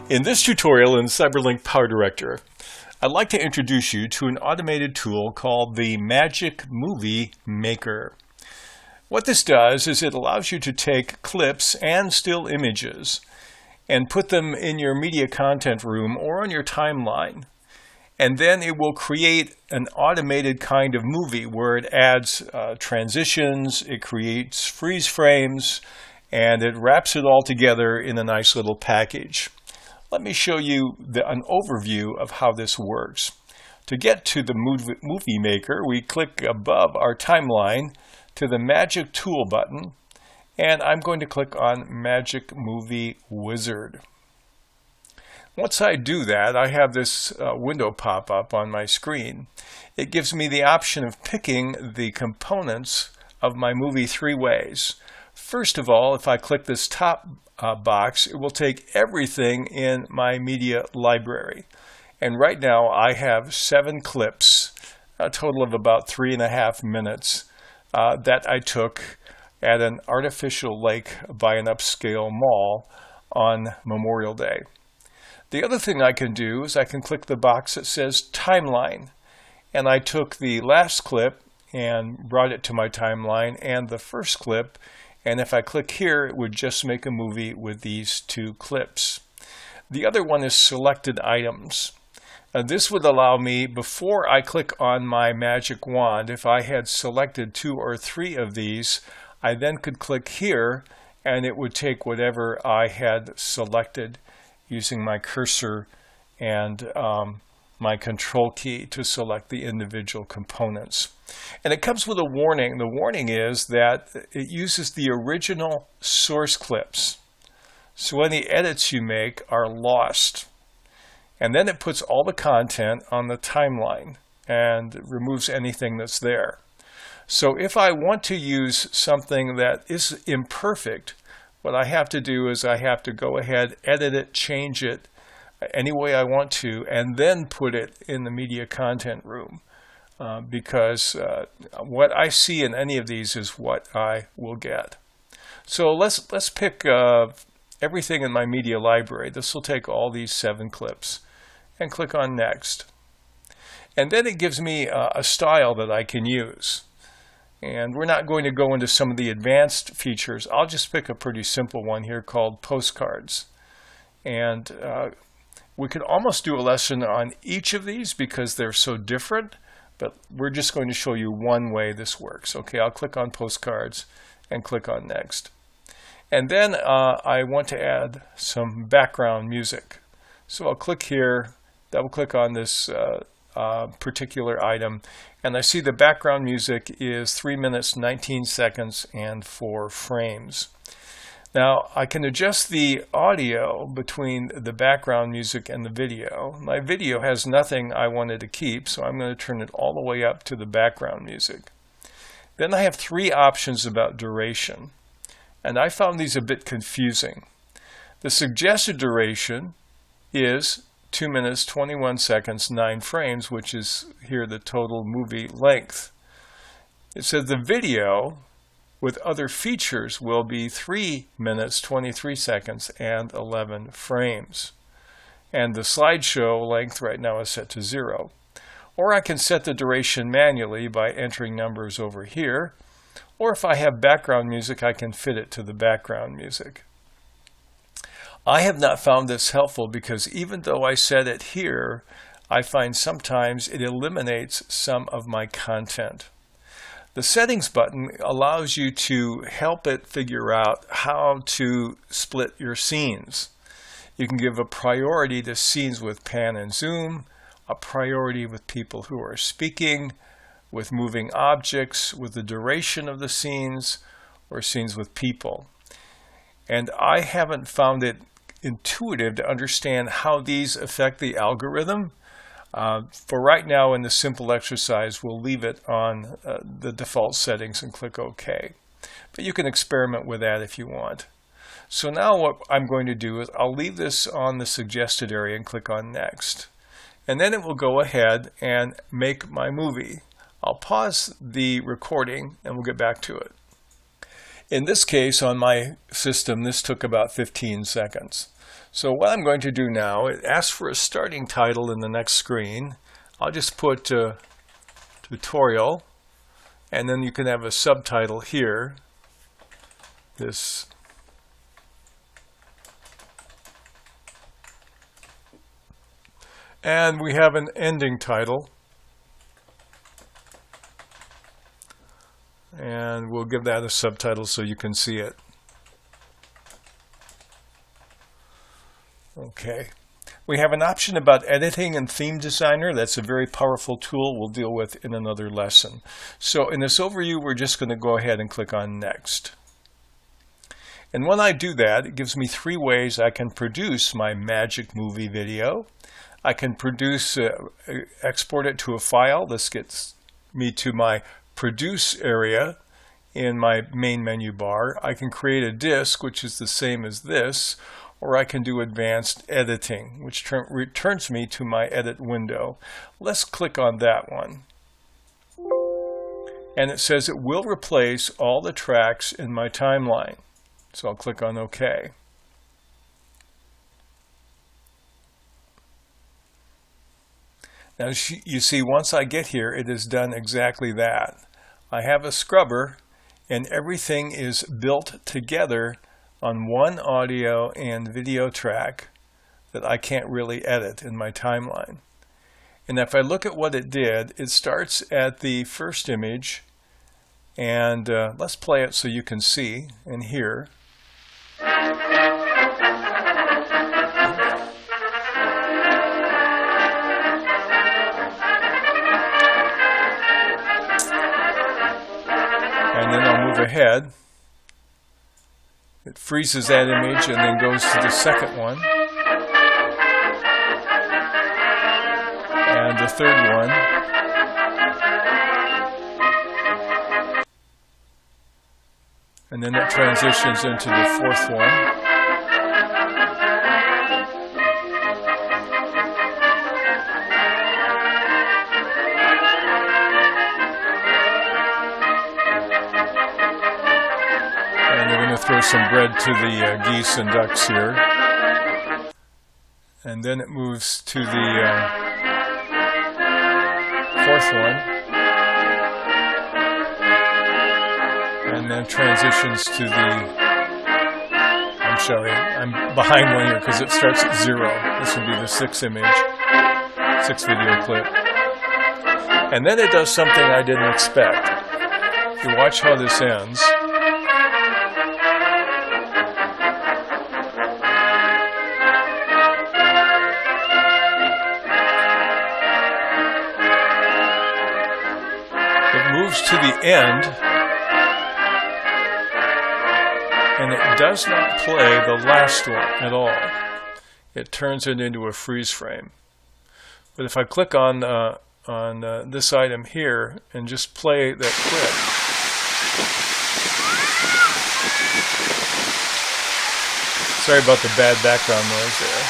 In this tutorial in CyberLink PowerDirector, I'd like to introduce you to an automated tool called the Magic Movie Maker. What this does is it allows you to take clips and still images and put them in your media content room or on your timeline. And then it will create an automated kind of movie where it adds transitions, it creates freeze frames, and it wraps it all together in a nice little package. Let me show you an overview of how this works. To get to the Movie Maker, we click above our timeline to the Magic Tool button, and I'm going to click on Magic Movie Wizard. Once I do that, I have this window pop up on my screen. It gives me the option of picking the components of my movie three ways. First of all, if I click this top box, it will take everything in my media library. And right now I have 7 clips, a total of about 3.5 minutes, that I took at an artificial lake by an upscale mall on Memorial Day. The other thing I can do is I can click the box that says Timeline. And I took the last clip and brought it to my timeline and the first clip. And if I click here, it would just make a movie with these 2 clips. The other one is Selected Items. This would allow me, before I click on my magic wand, if I had selected 2 or 3 of these, I then could click here and it would take whatever I had selected using my cursor and my control key to select the individual components. And it comes with a warning. The warning is that it uses the original source clips. So any edits you make are lost. And then it puts all the content on the timeline and removes anything that's there. So if I want to use something that is imperfect, what I have to do is I have to go ahead, edit it, change it any way I want to, and then put it in the media content room. Because what I see in any of these is what I will get. So let's pick everything in my media library. This will take all these 7 clips, and click on Next. And then it gives me a style that I can use. And we're not going to go into some of the advanced features. I'll just pick a pretty simple one here called Postcards. And we could almost do a lesson on each of these because they're so different, but we're just going to show you one way this works. Okay, I'll click on Postcards and click on Next. And then I want to add some background music. So I'll click here, double click on this particular item, and I see the background music is 3 minutes, 19 seconds, and 4 frames. Now, I can adjust the audio between the background music and the video. My video has nothing I wanted to keep, so I'm going to turn it all the way up to the background music. Then I have 3 options about duration, and I found these a bit confusing. The suggested duration is 2 minutes, 21 seconds, 9 frames, which is here the total movie length. It says the video with other features will be 3 minutes, 23 seconds, and 11 frames. And the slideshow length right now is set to 0. Or I can set the duration manually by entering numbers over here. Or if I have background music, I can fit it to the background music. I have not found this helpful because even though I set it here, I find sometimes it eliminates some of my content. The settings button allows you to help it figure out how to split your scenes. You can give a priority to scenes with pan and zoom, a priority with people who are speaking, with moving objects, with the duration of the scenes, or scenes with people. And I haven't found it intuitive to understand how these affect the algorithm. For right now, in the simple exercise, we'll leave it on the default settings and click OK. But you can experiment with that if you want. So now what I'm going to do is I'll leave this on the suggested area and click on Next. And then it will go ahead and make my movie. I'll pause the recording and we'll get back to it. In this case, on my system, this took about 15 seconds. So what I'm going to do now, it asks for a starting title in the next screen. I'll just put tutorial, and then you can have a subtitle here. This. And we have an ending title. And we'll give that a subtitle so you can see it. Okay. We have an option about editing and theme designer. That's a very powerful tool we'll deal with in another lesson. So in this overview, we're just going to go ahead and click on Next. And when I do that, it gives me 3 ways I can produce my magic movie video. I can export it to a file. This gets me to my produce area in my main menu bar. I can create a disk, which is the same as this, or I can do advanced editing, which returns me to my edit window. Let's click on that one. And it says it will replace all the tracks in my timeline. So I'll click on OK. Now you see, once I get here, it has done exactly that. I have a scrubber, and everything is built together on one audio and video track that I can't really edit in my timeline. And if I look at what it did, it starts at the first image, and let's play it so you can see and hear. And then I'll move ahead. It freezes that image and then goes to the second one. And the third one. And then it transitions into the fourth one. Throw some bread to the geese and ducks here, and then it moves to the fourth one, and then transitions to the, I'm sorry, I'm behind one here because it starts at 0. This would be the 6th image, 6th video clip, and then it does something I didn't expect. You watch how this ends. Moves to the end, and it does not play the last one at all. It turns it into a freeze frame. But if I click on this item here and just play that clip, sorry about the bad background noise there,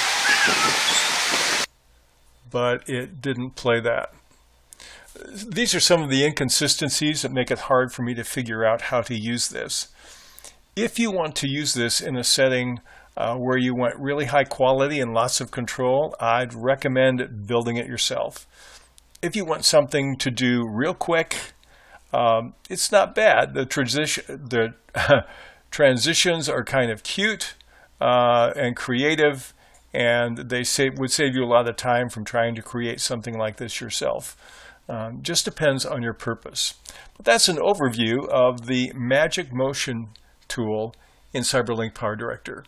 but it didn't play that. These are some of the inconsistencies that make it hard for me to figure out how to use this. If you want to use this in a setting where you want really high quality and lots of control, I'd recommend building it yourself. If you want something to do real quick, it's not bad. The transitions are kind of cute and creative, and they would save you a lot of time from trying to create something like this yourself. Just depends on your purpose. But that's an overview of the Magic Motion tool in CyberLink PowerDirector.